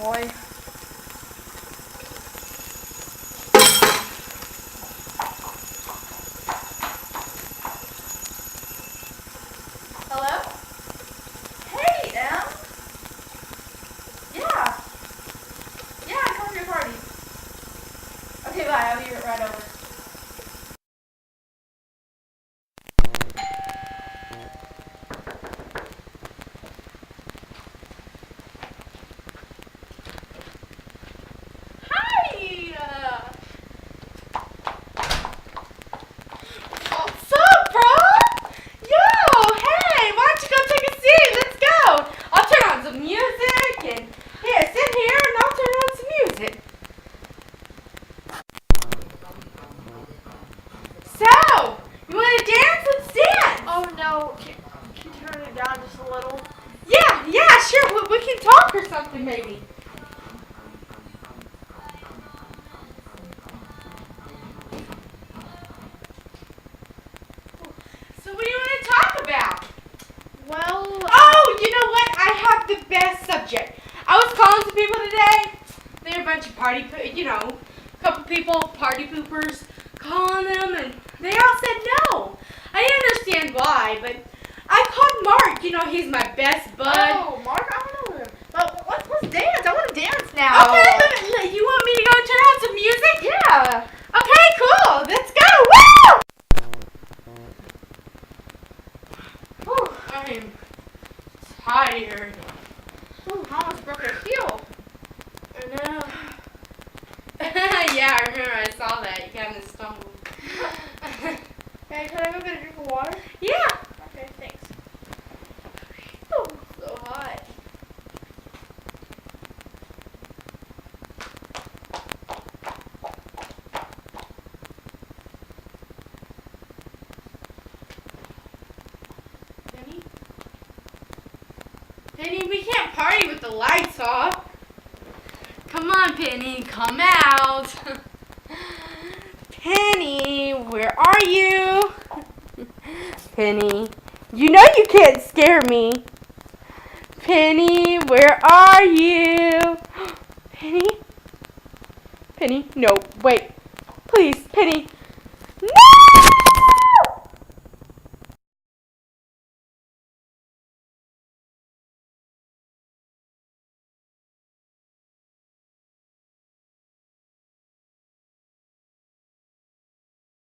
boy. Hello? Hey, Em. Yeah. Yeah, I come to your party. Okay, bye. I'll be right over. Hi! What's up, bro? Yo, hey, why don't you go take a seat? Let's go. I'll turn on some music and here, sit here and I'll turn on some music. So, you want to dance? Let's dance. Oh no, can you turn it down just a little? Yeah, sure. We can talk or something maybe. So what do you want to talk about? Well, Oh, you know what? I have the best subject. I was calling some people today. They're a bunch of a couple people, party poopers, calling them, and they all said no. I didn't understand why, but I called Mark. He's my best bud. oh, Mark, I don't know him. But let's dance. I want to dance now. Okay, you want me to go turn on some music? Yeah. Okay, cool. Let's go. Woo! Whew, I'm tired. Ooh, I almost broke your heel. I know. Yeah, I remember. I saw that. You kind of stumbled. Hey, can I go get a drink of water? Yeah. Okay, thanks. Oh, so hot. Penny? Penny, we can't party with the lights off. Come on, Penny, come out. Penny, where are you? Penny, you know you can't scare me. Penny, where are you? Penny? Penny, no, wait. Please, Penny,